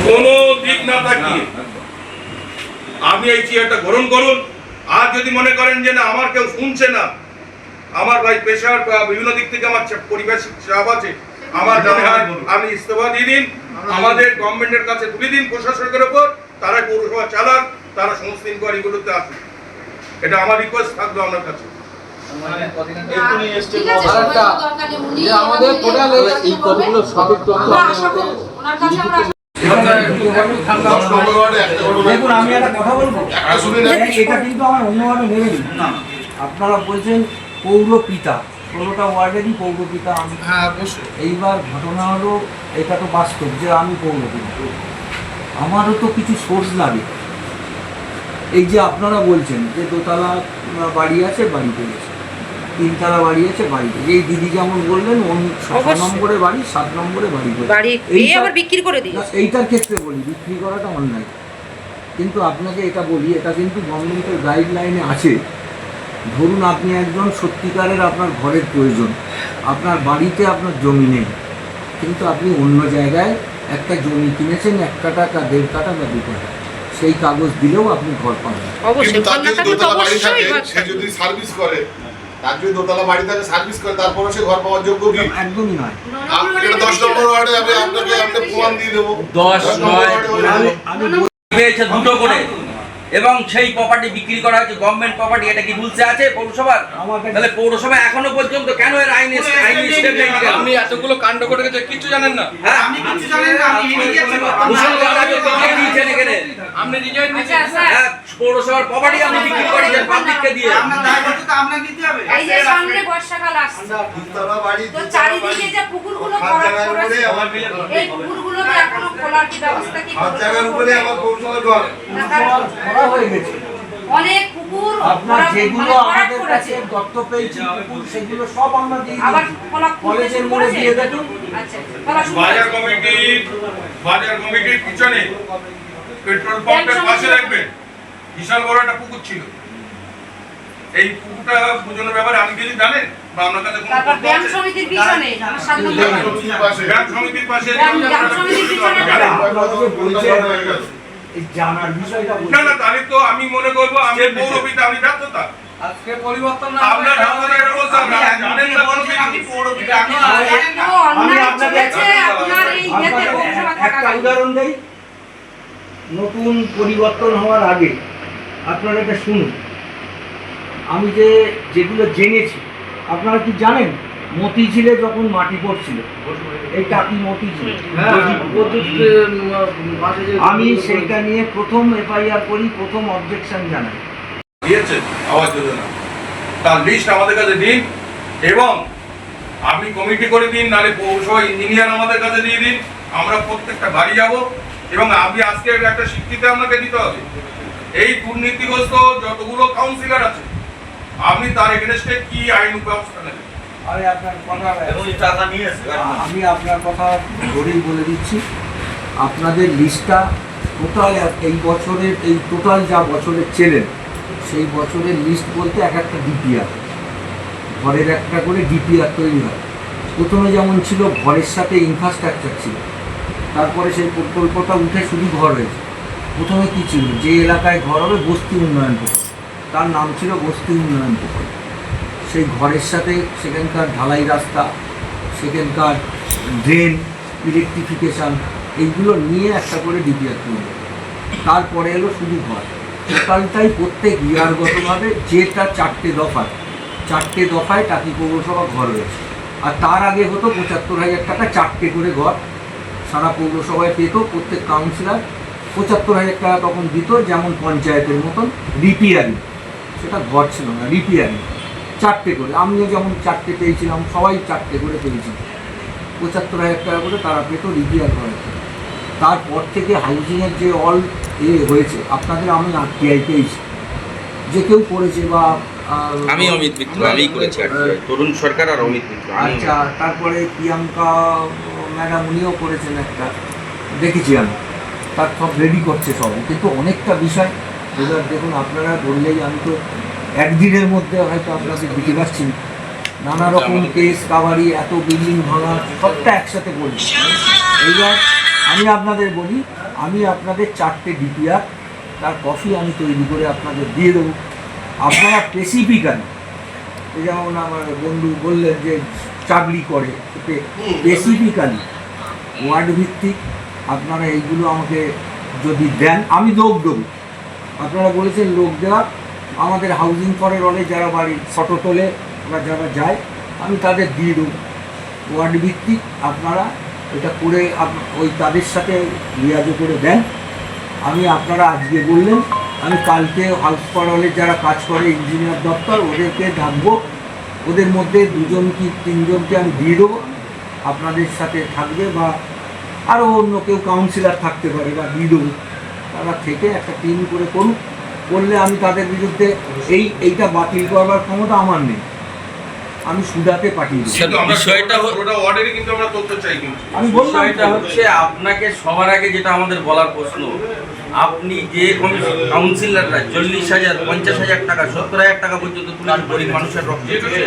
কোনো দিক না থাকিয়ে আপনি এই চেয়ারটা গ্রহণ করুন। আর যদি মনে করেন যে না আমার কেউ শুনছে না, আমার ভাই পেশার বা বিভিন্ন দিক থেকে আমার পরিবেশ চাপ আছে, আমার মনে হয় আপনি ইস্তফা দিয়ে দিন, আমাদের গভর্নমেন্টের কাছে তুলে দিন প্রশাসনের উপর, তারা পৌরসভা চালাক, তারা সমস্ত ইনকোয়ারিগুলোতে আসুন। এটা আমার রিকোয়েস্ট থাকবে আপনার কাছে। দেখুন আমি একটা কথা বলবো, এটা কিন্তু আমার অন্যভাবে নেবে না। আপনারা বলছেন পৌরপিতা, 16টা ওয়ার্ডেরই পৌরপিতা আমি। হ্যাঁ অবশ্যই। এইবার ঘটনা হলো, এটা তো বাস্তব যে আমি পৌরপিতা, আমারও তো কিছু সোর্স লাগে। এই যে আপনারা বলছেন যে দোতলা বাড়ি আছে, বাড়ি পেয়েছে, 3তলা বাড়ি আছে, বাড়ি পেয়েছে। এই দিদি যেমন বললেন 7 নম্বরে বাড়ি, 7 নম্বরে বাড়ি বিক্রি করে দিই। এইটার ক্ষেত্রে বলি বিক্রি করাটা অন্যায়, কিন্তু আপনাকে এটা বলি, এটা কিন্তু গভর্নমেন্টের গাইডলাইনে আছে। ধরুন আপনি একজন সত্যিকারের আপনার ঘরের প্রয়োজন, আপনার বাড়িতে আপনার জমি নেই, কিন্তু আপনি অন্য জায়গায় একটা জমি কিনেছেন 1 কাঠা, 1.5 কাঠা বা 2 কাঠা, সেই কাগজ দিলেও আপনি ঘর পাবেন। যদি সার্ভিস করে, তার যদি দোতলা বাড়ি থাকে সার্ভিস করে, তারপরে সে ঘর পাওয়ার যোগ্য কি? একদমই নয়। 10 নম্বর ওয়ার্ডে আপনাকে প্রমাণ দিয়ে দেবো। 10 পেয়েছে 2টো করে, এবং সেই প্রপার্টি বিক্রি করা হয়েছে গভর্নমেন্ট প্রপার্টি। এটা কি রুলসে আছে পৌরসভার? তাহলে পৌরসভা এখনো পর্যন্ত কেন এর আইনি স্টেপ নেই? আপনি এতগুলো কাণ্ড করে গেছে, কিছু জানেন না। হ্যাঁ আপনি কিছু জানেন না, আপনি আপনি রিজাইন দিয়েছেন। হ্যাঁ, পৌরসভার প্রপার্টি আপনি বিক্রি করেছেন পাবলিককে দিয়ে। আপনার দায়বদ্ধতা আপনার নিতে হবে। এই যে সামনে বর্ষাকাল আসছে, তো চারিদিকে যে পুকুরগুলো ভরাট করেছে, এই পুকুরগুলোতে এখনো খোলার কি ব্যবস্থা কি করা হয়ে গেছে। অনেক পুকুর আপনার যেগুলো আমাদের কাছে দত্ত পেয়েছি পুকুর, সেগুলো সব আমরা দিয়ে দিই। আবার খোলা কলেজের মোড়ে দিয়ে দেখুন। আচ্ছা, খোলা শুরু বাজার কমিটির পিছনে পেট্রোল পাম্পের পাশে রাখবেন বিশাল বড় একটা পুকুর ছিল। এই পুকুরটা বুঝানোর ব্যাপারে আমি কিছু জানেন বা আপনার কাছে কোনো তারপর ব্যাংক সমিতির পিছনে, ব্যাংক সমিতির পাশে ব্যাংক সমিতির পিছনে জানার বিষয়টা না না, তাহলে তো আমি মনে করবো আমি পৌরপিতা, আমি ব্যর্থতা। আজকে পরিবর্তন না আপনার হাতে এটা বলতে আপনি জানেন না আপনি পৌরপিতা, আপনি আমি আপনাকে একটা উদাহরণ দেই। নতুন পরিবর্তন হওয়ার আগে আপনারা এটা শুনুন, আমি যেগুলো জেনেছি, আপনারা কি জানেন মতিঝিলে যখন মাটি পড়ছিল, এই টাকি মতিঝিল, আমি সেইটা নিয়ে প্রথম এফআইআর করি, প্রথম অবজেকশন জানাই। দিয়েছেন আবাস যোজনা, তার লিস্ট আমাদের কাছে দিন, এবং আপনি কমিটি করে দিন, নাহলে পৌরসভা ইঞ্জিনিয়ার আমাদের কাছে দিয়ে দিন। আমরা প্রত্যেকটা বাড়ি যাব, এবং আপনি আজকে একটা স্বীকৃতি আপনাকে দিতে হবে। এই দুর্নীতিগ্রস্ত যতগুলো কাউন্সিলর আছে, আপনি তার এগেনস্টে কি আইন ব্যবস্থা নেবেন? আমি আপনার কথা ধরেই বলে দিচ্ছি, আপনাদের লিস্টটা টোটাল এই বছরের, এই টোটাল যা বছরের ছিলেন সেই বছরের লিস্ট বলতে একটা ডিপিআর, ঘরের একটা করে ডিপিআর তৈরি হয়। প্রথমে যেমন ছিল ঘরের সাথে ইনফ্রাস্ট্রাকচার ছিল, তারপরে সেই প্রকল্পটা উঠে শুধু ঘর হয়েছে। প্রথমে কী ছিল, যে এলাকায় ঘর হবে বস্তি উন্নয়ন প্রকল্প, তার নাম ছিল বস্তি উন্নয়ন প্রকল্প। সেই ঘরের সাথে সেখানকার ঢালাই রাস্তা, সেখানকার ড্রেন, ইলেকট্রিফিকেশান, এইগুলো নিয়ে একটা করে ডিপিআর তৈরি। তারপরে এলো শুধু ঘর। টোটালটাই প্রত্যেক ইয়ারগতভাবে যেটা 4টে দফায় টাকি পৌরসভা ঘর রয়েছে। আর তার আগে হতো 75,000 টাকা 4টে করে ঘর সারা পৌরসভায় পেত। প্রত্যেক কাউন্সিলর 75,000 টাকা তখন দিত, যেমন পঞ্চায়েতের মতন রিপিয়ারিং। সেটা ঘর ছিল না, রিপিয়ারিং 4টে করে। আমিও যেমন 4টে পেয়েছিলাম, সবাই 4টে করে পেয়েছিলাম। 75,000 টাকা করে তারা পেত রিপিয়ার করে। তারপর থেকে হাউজিংয়ের যে হয়েছে, আপনাদের আমি আরটিআই পেয়েছি, যে কেউ করেছে বা আমি অমিত মিত্র, আমি করেছি তরুণ সরকার আর অমিত মিত্র। আচ্ছা, তারপরে প্রিয়াঙ্কা ম্যাডাম উনিও করেছেন একটা, দেখেছি আমি। তার সব রেডি করছে সব, কিন্তু অনেকটা বিষয় এবার দেখুন, আপনারা বললেই আমি তো একদিনের মধ্যে হয়তো আপনাদের দিতে পারছি না। নানা রকম কেস কাবারি, এত বিল্ডিং ভাঙা, সবটা একসাথে বলছি। এইবার আমি আপনাদের বলি, আমি আপনাদের 4টে ডিপিআর তার কপি আমি তৈরি করে আপনাদের দিয়ে দেবো। আপনারা স্পেসিফিক্যালি, যেমন আমার বন্ধু বললেন যে চাকরি করে, স্পেসিফিক্যালি ওয়ার্ড ভিত্তিক আপনারা এইগুলো আমাকে যদি দেন, আমি লোক দেবো। আপনারা বলেছেন লোক দেওয়া, আমাদের হাউজিং ফরের হলে যারা বাড়ি ফটো তোলে বা যারা যায়, আমি তাদের দিয়ে দেবো ওয়ার্ড ভিত্তিক। আপনারা এটা করে ওই তাদের সাথে লিয়াজো করে দেন। আমি আপনারা আজকে বললেন, আমি কালকে হাউস ফর হলে যারা কাজ করে ইঞ্জিনিয়ার দপ্তর, ওদেরকে ডাকবো। ওদের মধ্যে 2জন কি 3জনকে আমি দিয়ে দেবো, আপনাদের সাথে থাকবে, বা আরও অন্য কেউ কাউন্সিলর থাকতে পারে, বা দিয়ে দেবো। তারা থেকে একটা টিম করে করুক, করলে আমি তাদের বিরুদ্ধে এইটা বাতিল করবার ক্ষমতা আমার নেই, আমি সুদাতে পাঠিয়ে দেবো। কিন্তু আমরা বিষয়টা পুরোটা ওয়ার্ডেরই কিন্তু আমরা তথ্য চাই কিন্তু। আমি বললাম বিষয়টা হচ্ছে আপনাকে সবার আগে যেটা আমাদের বলার প্রশ্ন, আপনি যে কাউন্সিলররা 40,000, 50,000 টাকা, 70,000 টাকা পর্যন্ত তুলে গরিব মানুষের রক্ত দিচ্ছে,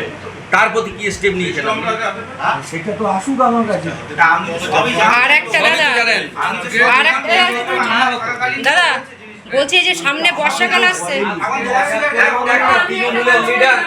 তার প্রতি কি স্টেপ নিয়েছেন কিন্তু আপনি? আমরা সেটা তো আসুক আমার কাছে। আমি তো সবই জানি। আর একটা সবই তো দাদা, জানেন। আমি তো আর একটা দাদা বলছি যে সামনে বর্ষাকাল আসছে, একটা তৃণমূলের লিডার